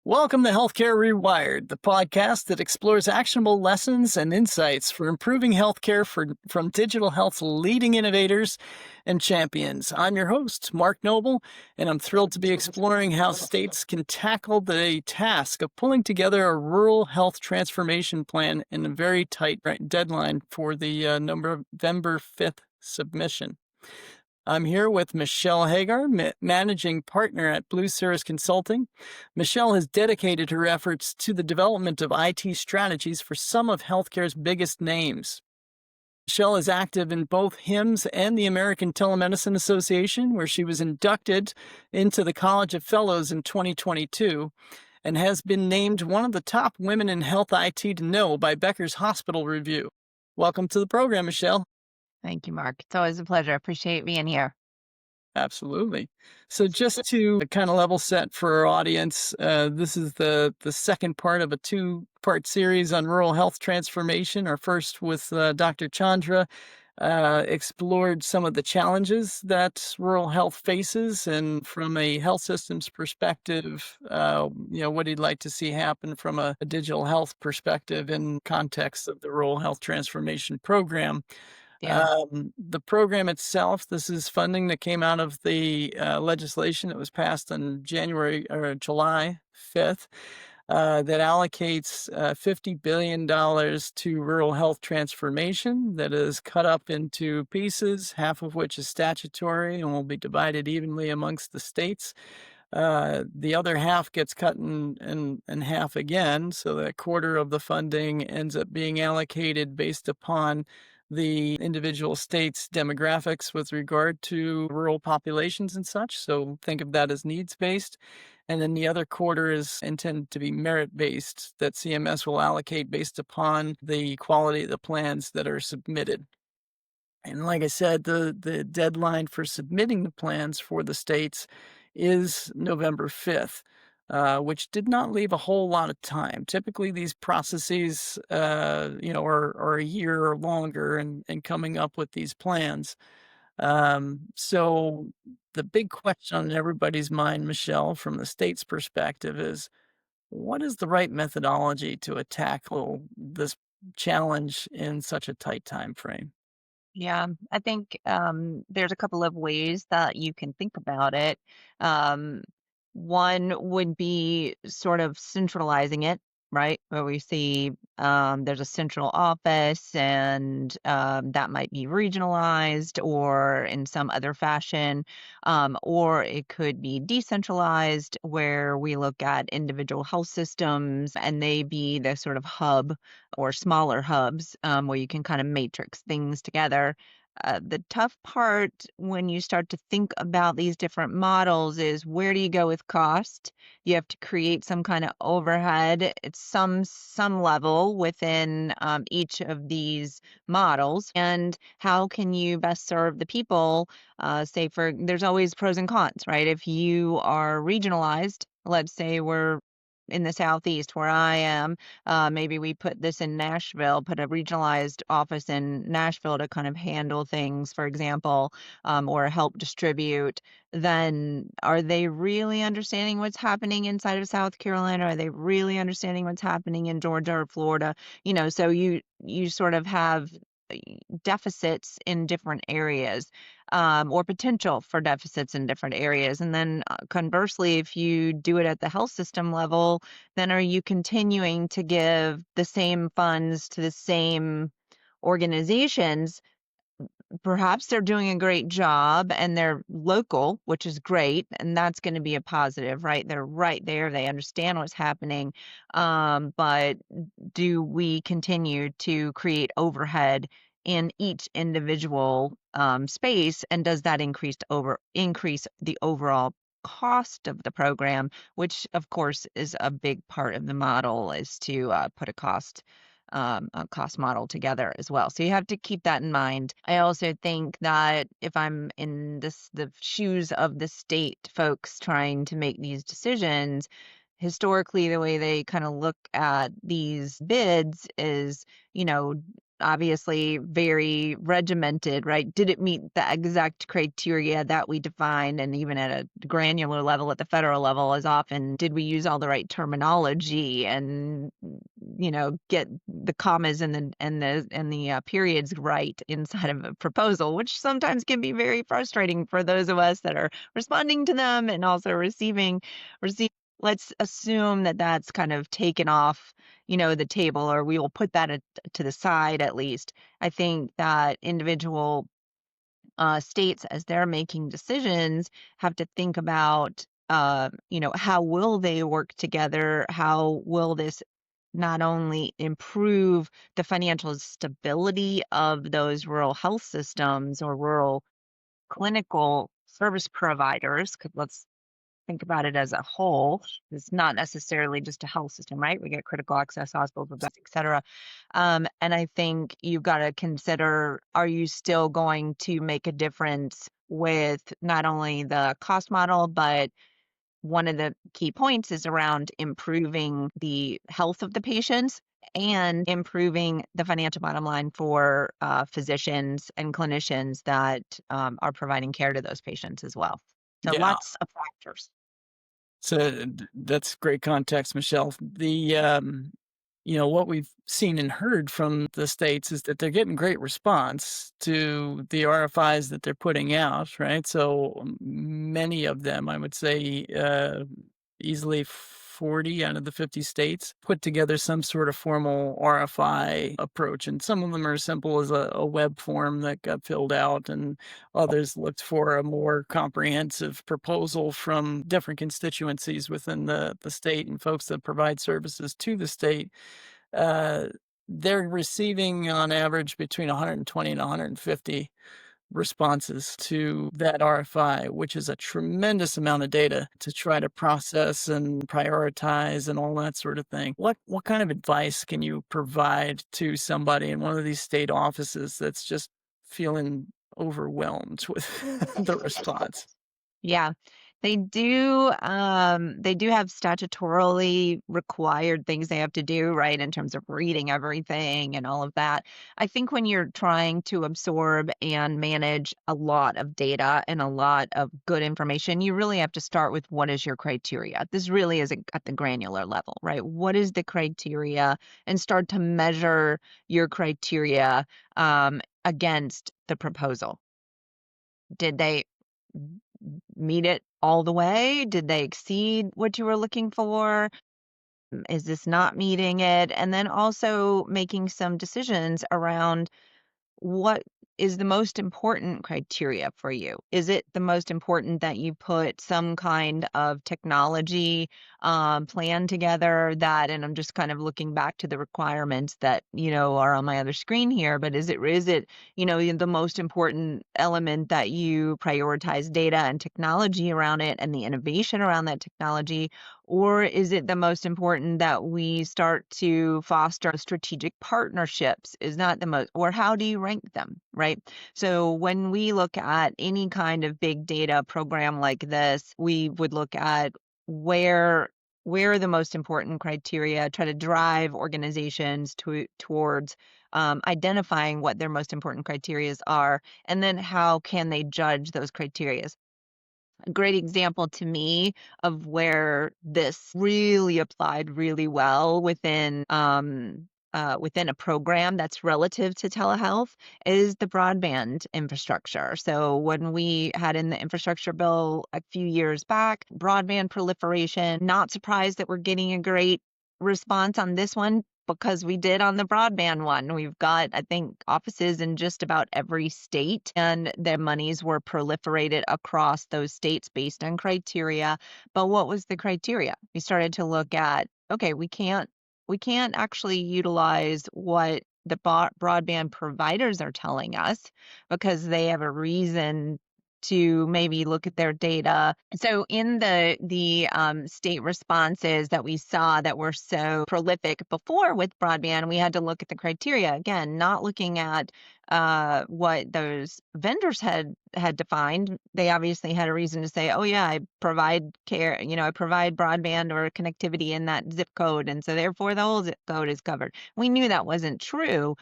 Welcome to Healthcare Rewired, the podcast that explores actionable lessons and insights for improving healthcare from digital health's leading innovators and champions. I'm your host, Mark Noble, and I'm thrilled to be exploring how states can tackle the task of pulling together a rural health transformation plan in a very tight deadline for the November 5th submission. I'm here with Michelle Hager, managing partner at Blue Cirrus Consulting. Michelle has dedicated her efforts to the development of IT strategies for some of healthcare's biggest names. Michelle is active in both HIMSS and the American Telemedicine Association, where she was inducted into the College of Fellows in 2022 and has been named one of the top women in health IT to know by Becker's Hospital Review. Welcome to the program, Michelle. Thank you, Mark. It's always a pleasure. I appreciate being here. Absolutely. So just to kind of level set for our audience, this is the second part of a two-part series on rural health transformation. Our first with Dr. Chandra explored some of the challenges that rural health faces, and from a health systems perspective, what he'd like to see happen from a digital health perspective in context of the rural health transformation program. Yeah. The program itself, this is funding that came out of the legislation that was passed on July 5th, that allocates $50 billion to rural health transformation that is cut up into pieces, half of which is statutory and will be divided evenly amongst the states. The other half gets cut in half again, so that quarter of the funding ends up being allocated based upon the individual states' demographics with regard to rural populations and such. So think of that as needs-based. And then the other quarter is intended to be merit-based, that CMS will allocate based upon the quality of the plans that are submitted. And like I said, the deadline for submitting the plans for the states is November 5th. Which did not leave a whole lot of time. Typically, these processes, are a year or longer in coming up with these plans. So the big question on everybody's mind, Michelle, from the state's perspective is, what is the right methodology to tackle this challenge in such a tight time frame? Yeah. I think there's a couple of ways that you can think about it. Um, One would be sort of centralizing it, right? Where we see there's a central office and that might be regionalized or in some other fashion. Or it could be decentralized, where we look at individual health systems and they be the sort of hub or smaller hubs where you can kind of matrix things together. The tough part when you start to think about these different models is, where do you go with cost? You have to create some kind of overhead at some level within each of these models, and how can you best serve the people? There's always pros and cons, right? If you are regionalized, let's say we're in the Southeast where I am, maybe we put this in Nashville, put a regionalized office in Nashville to kind of handle things, for example, or help distribute. Then are they really understanding what's happening inside of South Carolina? Are they really understanding what's happening in Georgia or Florida? So you sort of have deficits in different areas, or potential for deficits in different areas. And then conversely, if you do it at the health system level, then are you continuing to give the same funds to the same organizations? Perhaps they're doing a great job and they're local, which is great, and that's going to be a positive, right? They're right there, they understand what's happening. But do we continue to create overhead in each individual space, and does that increase the overall cost of the program, which of course is a big part of the model, is to put a cost model together as well. So you have to keep that in mind. I also think that if I'm in the shoes of the state folks trying to make these decisions, historically, the way they kind of look at these bids is, obviously very regimented, right? Did it meet the exact criteria that we defined? And even at a granular level, at the federal level, as often did we use all the right terminology and get the commas and the periods right inside of a proposal, which sometimes can be very frustrating for those of us that are responding to them and also receiving. Let's assume that that's kind of taken off the table, or we will put that to the side at least. I think that individual states, as they're making decisions, have to think about, how will they work together? How will this not only improve the financial stability of those rural health systems or rural clinical service providers? Because let's think about it as a whole. It's not necessarily just a health system, right? We get critical access hospitals, et cetera. And I think you've got to consider, are you still going to make a difference with not only the cost model, but one of the key points is around improving the health of the patients and improving the financial bottom line for physicians and clinicians that are providing care to those patients as well. So Yeah. lots of factors. So that's great context, Michelle. What we've seen and heard from the states is that they're getting great response to the RFIs that they're putting out, right? So many of them, I would say, easily 40 out of the 50 states put together some sort of formal RFI approach. And some of them are as simple as a web form that got filled out, and others looked for a more comprehensive proposal from different constituencies within the state and folks that provide services to the state. Uh, they're receiving on average between 120 and 150 responses to that RFI, which is a tremendous amount of data to try to process and prioritize and all that sort of thing. What kind of advice can you provide to somebody in one of these state offices that's just feeling overwhelmed with the response? Yeah. They do have statutorily required things they have to do, right, in terms of reading everything and all of that. I think when you're trying to absorb and manage a lot of data and a lot of good information, you really have to start with what is your criteria. This really is at the granular level, right? What is the criteria? And start to measure your criteria against the proposal. Did they meet it all the way? Did they exceed what you were looking for? Is this not meeting it? And then also making some decisions around what is the most important criteria for you? Is it the most important that you put some kind of technology plan together that, and I'm just kind of looking back to the requirements that, are on my other screen here, but is it, the most important element that you prioritize data and technology around it and the innovation around that technology? Or is it the most important that we start to foster strategic partnerships? Is not the most, or how do you rank them, right? So when we look at any kind of big data program like this, we would look at where are the most important criteria, try to drive organizations towards identifying what their most important criteria are, and then how can they judge those criteria. A great example to me of where this really applied really well within a program that's relative to telehealth is the broadband infrastructure. So when we had in the infrastructure bill a few years back, broadband proliferation, not surprised that we're getting a great response on this one because we did on the broadband one. We've got, I think, offices in just about every state, and their monies were proliferated across those states based on criteria. But what was the criteria? We started to look at, okay, we can't actually utilize what the broadband providers are telling us because they have a reason to maybe look at their data. So in the state responses that we saw that were so prolific before with broadband, we had to look at the criteria again, not looking at what those vendors had defined. They obviously had a reason to say, oh yeah, I provide care, I provide broadband or connectivity in that zip code, and so therefore the whole zip code is covered. We knew that wasn't true.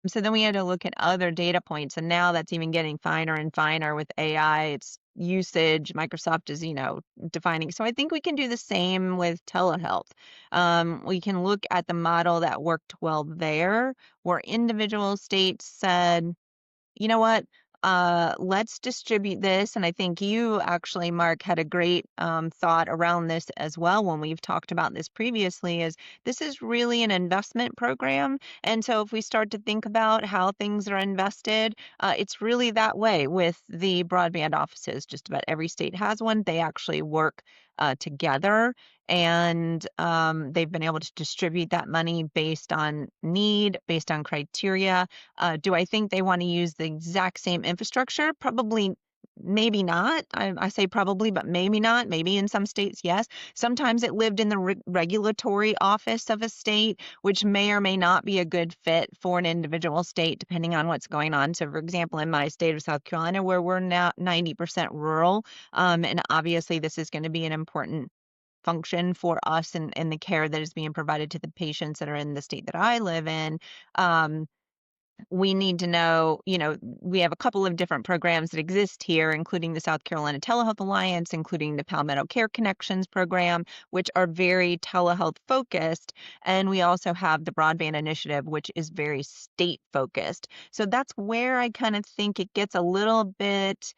So then we had to look at other data points, and now that's even getting finer and finer with AI. It's usage. Microsoft is, defining. So I think we can do the same with telehealth. We can look at the model that worked well there, where individual states said, you know what? Let's distribute this. And I think you actually, Mark, had a great thought around this as well when we've talked about this previously, is this is really an investment program. And so if we start to think about how things are invested, it's really that way with the broadband offices. Just about every state has one. They actually work together, and they've been able to distribute that money based on need, based on criteria. Do I think they want to use the exact same infrastructure? Probably, maybe not. I say probably, but maybe not. Maybe in some states, yes. Sometimes it lived in the regulatory office of a state, which may or may not be a good fit for an individual state, depending on what's going on. So, for example, in my state of South Carolina, where we're now 90% rural, and obviously this is going to be an important function for us and the care that is being provided to the patients that are in the state that I live in. Um, we need to know, we have a couple of different programs that exist here, including the South Carolina Telehealth Alliance, including the Palmetto Care Connections program, which are very telehealth focused. And we also have the Broadband Initiative, which is very state focused. So that's where I kind of think it gets a little bit,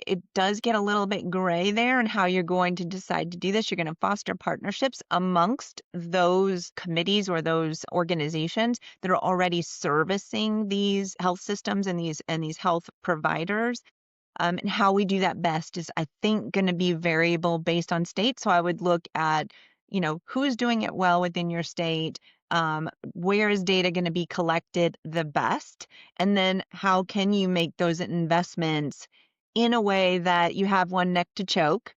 it does get a little bit gray there, and how you're going to decide to do this. You're going to foster partnerships amongst those committees or those organizations that are already servicing these health systems and these health providers. And how we do that best is, I think, going to be variable based on state. So I would look at, who's doing it well within your state. Where is data going to be collected the best? And then how can you make those investments in a way that you have one neck to choke,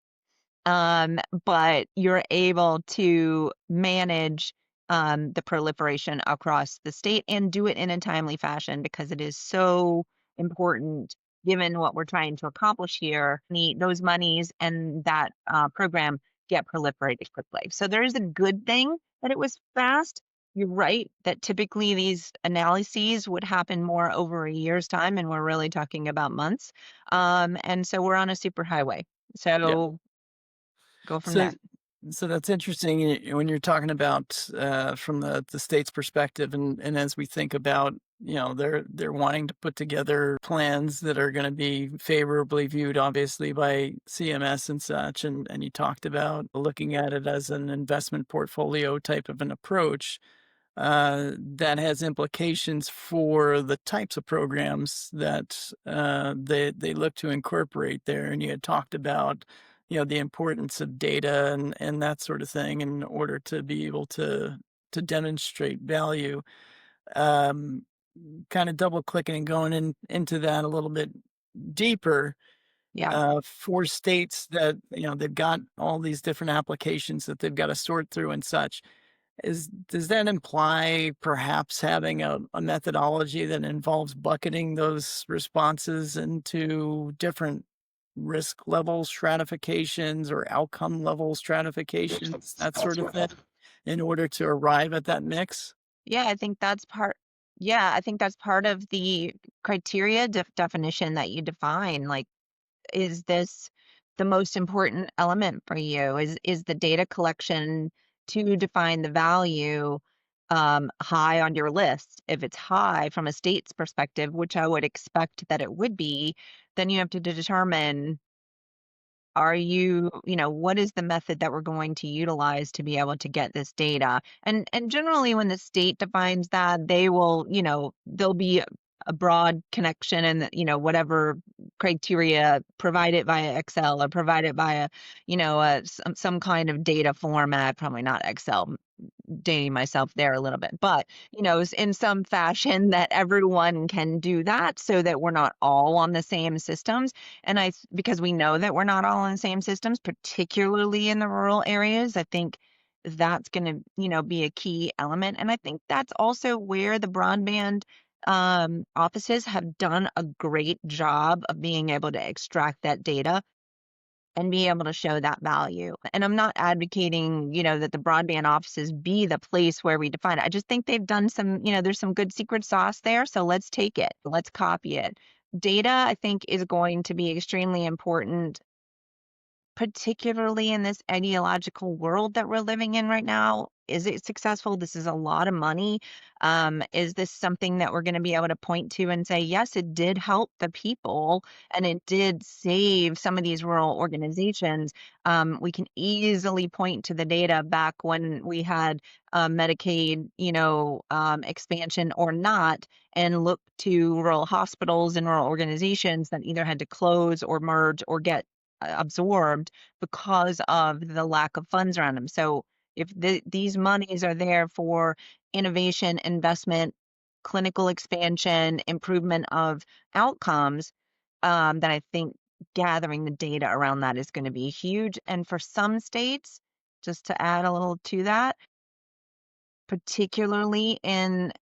but you're able to manage the proliferation across the state and do it in a timely fashion, because it is so important, given what we're trying to accomplish here. Those monies and that program get proliferated quickly. So there is a good thing that it was fast. You're right that typically these analyses would happen more over a year's time, and we're really talking about months. And so we're on a super highway. Yeah. So go from So there. so that's interesting when you're talking about from the state's perspective, and as we think about, they're wanting to put together plans that are going to be favorably viewed, obviously, by CMS and such, and you talked about looking at it as an investment portfolio type of an approach. That has implications for the types of programs that they look to incorporate there. And you had talked about, the importance of data and that sort of thing in order to be able to demonstrate value. Um, Kind of double clicking and going into that a little bit deeper. Yeah. For states that, they've got all these different applications that they've got to sort through and such, does that imply perhaps having a methodology that involves bucketing those responses into different risk level stratifications or outcome level stratifications, that sort of thing, in order to arrive at that mix? Yeah, I think that's part yeah, I think that's part of the criteria definition that you define. Like, is this the most important element for you? Is the data collection to define the value high on your list? If it's high from a state's perspective, which I would expect that it would be, then you have to determine, are what is the method that we're going to utilize to be able to get this data? And generally when the state defines that, they will, there'll be a broad connection, and whatever criteria, provide it via Excel or provide it via, some kind of data format, probably not Excel, dating myself there a little bit, but in some fashion that everyone can do that, so that we're not all on the same systems. And because we know that we're not all on the same systems, particularly in the rural areas, I think that's going to, be a key element. And I think that's also where the broadband offices have done a great job of being able to extract that data and be able to show that value. And I'm not advocating, that the broadband offices be the place where we define it. I just think they've done some, there's some good secret sauce there. So let's take it, let's copy it. Data, I think, is going to be extremely important, particularly in this ideological world that we're living in right now. Is it successful? This is a lot of money. Is this something that we're going to be able to point to and say, yes, it did help the people and it did save some of these rural organizations? We can easily point to the data back when we had Medicaid, expansion or not, and look to rural hospitals and rural organizations that either had to close or merge or get absorbed because of the lack of funds around them. So if these monies are there for innovation, investment, clinical expansion, improvement of outcomes, then I think gathering the data around that is going to be huge. And for some states, just to add a little to that, particularly in,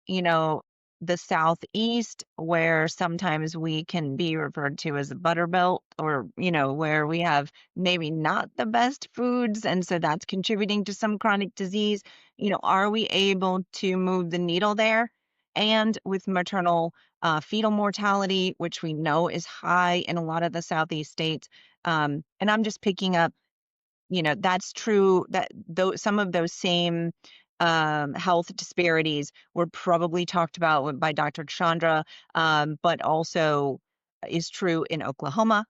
the Southeast, where sometimes we can be referred to as a butter belt, or, where we have maybe not the best foods. And so that's contributing to some chronic disease. Are we able to move the needle there? And with maternal fetal mortality, which we know is high in a lot of the Southeast states. And I'm just picking up, that's true that some of those same health disparities were probably talked about by Dr. Chandra, but also is true in Oklahoma.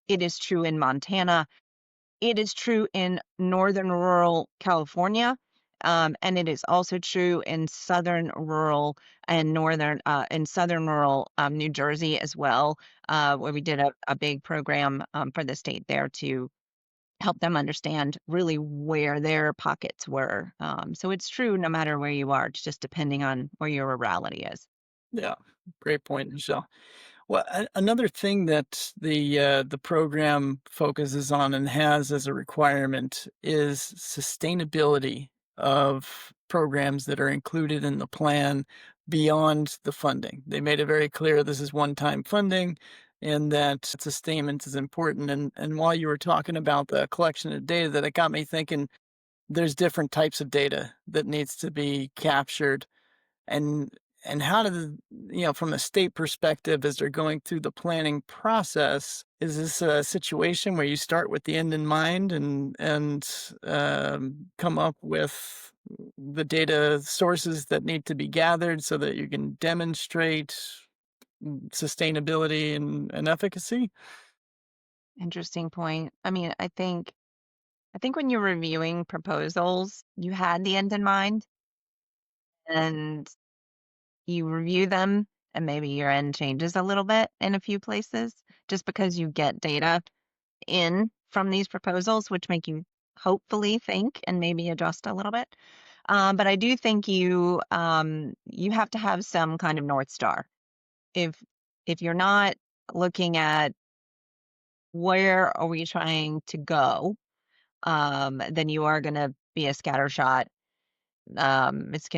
It is true in Montana. It is true in northern rural California. And it is also true in southern rural and southern rural New Jersey as well, where we did a big program for the state there to help them understand really where their pockets were. So it's true no matter where you are, it's just depending on where your rurality is. Yeah, great point, Michelle. Well, another thing that the program focuses on and has as a requirement is sustainability of programs that are included in the plan beyond the funding. They made it very clear this is one-time funding and that sustainment is important. And while you were talking about the collection of data, that it got me thinking there's different types of data that needs to be captured and how do from a state perspective, as they're going through the planning process, is this a situation where you start with the end in mind and come up with the data sources that need to be gathered so that you can demonstrate sustainability and efficacy? Interesting point. I mean, I think when you're reviewing proposals, you had the end in mind and you review them and maybe your end changes a little bit in a few places just because you get data in from these proposals, which make you hopefully think and maybe adjust a little bit. But I do think you have to have some kind of North Star. If if you're not looking at where are we trying to go, then you are going to be a scattershot. It's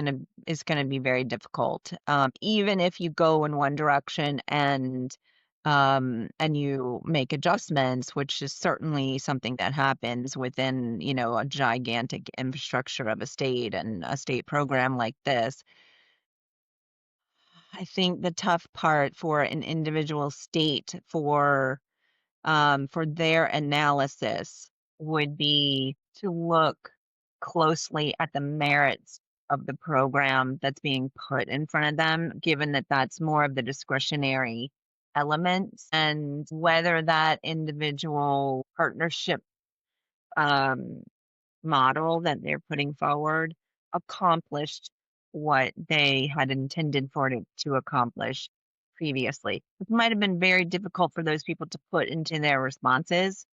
gonna be very difficult. Even if you go in one direction and you make adjustments, which is certainly something that happens within, a gigantic infrastructure of a state and a state program like this. I think the tough part for an individual state for their analysis would be to look closely at the merits of the program that's being put in front of them, given that that's more of the discretionary elements, and whether that individual partnership um, model that they're putting forward accomplished what they had intended for it to accomplish previously. It might have been very difficult for those people to put into their responses,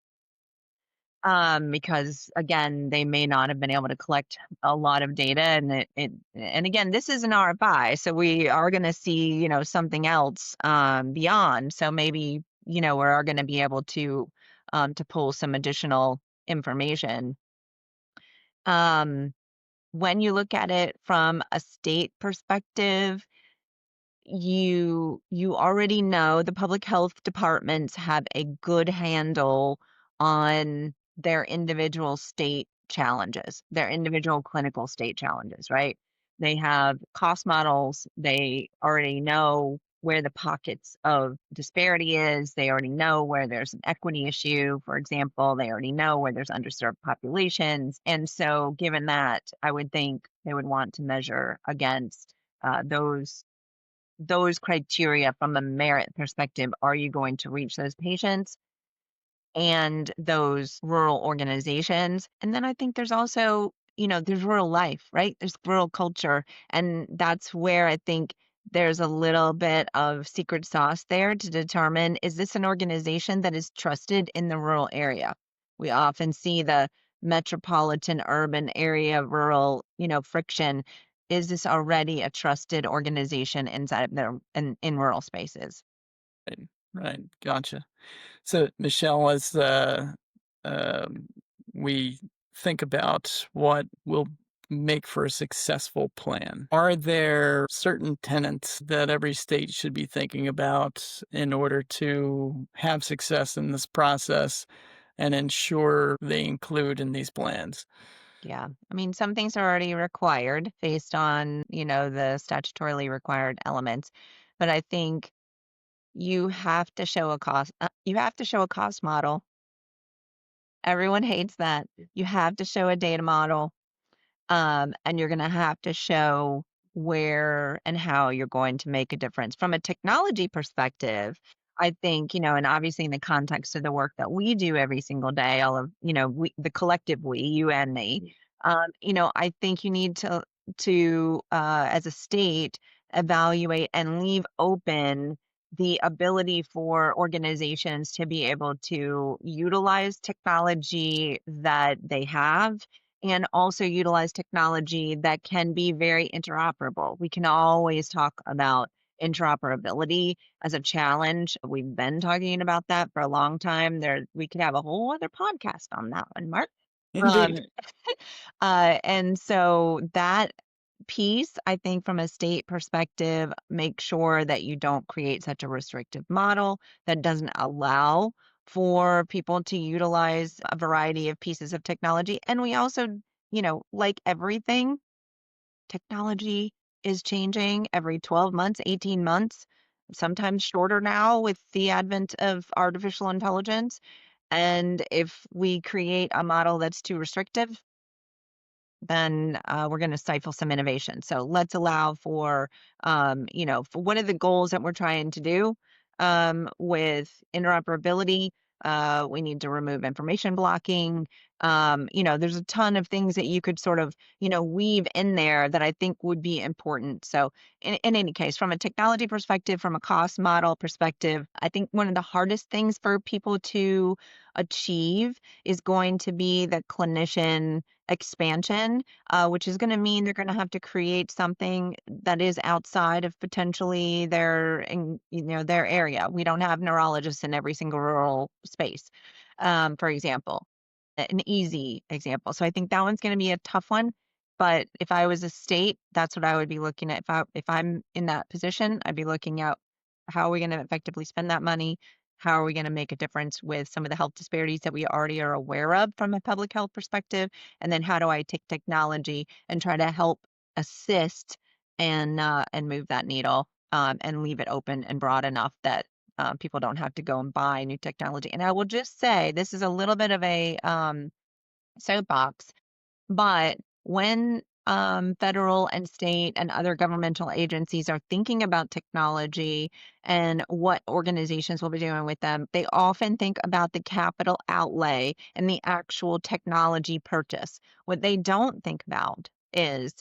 because again, they may not have been able to collect a lot of data, and and again, this is an RFI, so we are going to see, something else beyond. So maybe, we are going to be able to pull some additional information. Um, when you look at it from a state perspective, you already know the public health departments have a good handle on their individual state challenges, their individual clinical state challenges, right? They have cost models. They already know where the pockets of disparity is. They already know where there's an equity issue, for example. They already know where there's underserved populations. And so, given that, I would think they would want to measure against those criteria from a merit perspective. Are you going to reach those patients and those rural organizations? And then I think there's also, there's rural life, right? There's rural culture. And that's where I think there's a little bit of secret sauce there to determine, is this an organization that is trusted in the rural area? We often see the metropolitan urban area rural, friction. Is this already a trusted organization inside of in rural spaces? Right, right, gotcha. So, Michelle, as um, we think about what will make for a successful plan, are there certain tenets that every state should be thinking about in order to have success in this process and ensure they include in these plans? Yeah. I mean, some things are already required based on, the statutorily required elements. But I think you have to show a cost model. Everyone hates that. You have to show a data model. And you're going to have to show where and how you're going to make a difference. From a technology perspective, I think, and obviously in the context of the work that we do every single day, all of, the collective we, you and me, I think you need as a state, evaluate and leave open the ability for organizations to be able to utilize technology that they have and also utilize technology that can be very interoperable. We can always talk about interoperability as a challenge. We've been talking about that for a long time. We could have a whole other podcast on that one, Mark. Um, Indeed. and so that piece, I think, from a state perspective, make sure that you don't create such a restrictive model that doesn't allow for people to utilize a variety of pieces of technology. And we also, like everything, technology is changing every 12 months, 18 months, sometimes shorter now with the advent of artificial intelligence. And if we create a model that's too restrictive, then we're going to stifle some innovation. So let's allow for, for one of the goals that we're trying to do with interoperability. We need to remove information blocking. There's a ton of things that you could sort of, weave in there that I think would be important. So, in any case, from a technology perspective, from a cost model perspective, I think one of the hardest things for people to achieve is going to be the clinician expansion, which is going to mean they're going to have to create something that is outside of potentially their area. We don't have neurologists in every single rural space, for example, an easy example. So I think that one's going to be a tough one. But if I was a state, that's what I would be looking at. If I'm in that position, I'd be looking at how are we going to effectively spend that money? How are we going to make a difference with some of the health disparities that we already are aware of from a public health perspective? And then how do I take technology and try to help assist and move that needle and leave it open and broad enough that people don't have to go and buy new technology. And I will just say this is a little bit of a soapbox, but when federal and state and other governmental agencies are thinking about technology and what organizations will be doing with them, they often think about the capital outlay and the actual technology purchase. What they don't think about is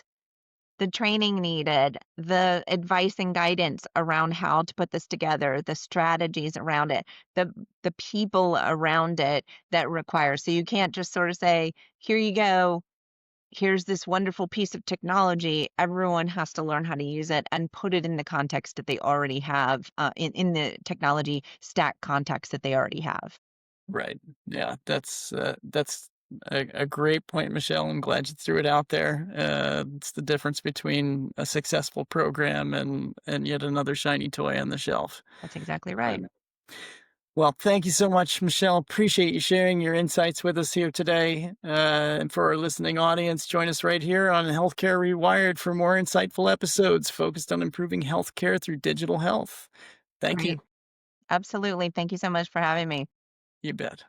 the training needed, the advice and guidance around how to put this together, the strategies around it, the people around it that require. So you can't just sort of say, here you go, here's this wonderful piece of technology. Everyone has to learn how to use it and put it in the context that they already have, in the technology stack context that they already have. Right. Yeah, that's a great point, Michelle. I'm glad you threw it out there. It's the difference between a successful program and yet another shiny toy on the shelf. That's exactly right. Um, Well, thank you so much, Michelle. Appreciate you sharing your insights with us here today. And for our listening audience, join us right here on Healthcare Rewired for more insightful episodes focused on improving healthcare through digital health. Thank Great. you. Absolutely. Thank you so much for having me. You bet.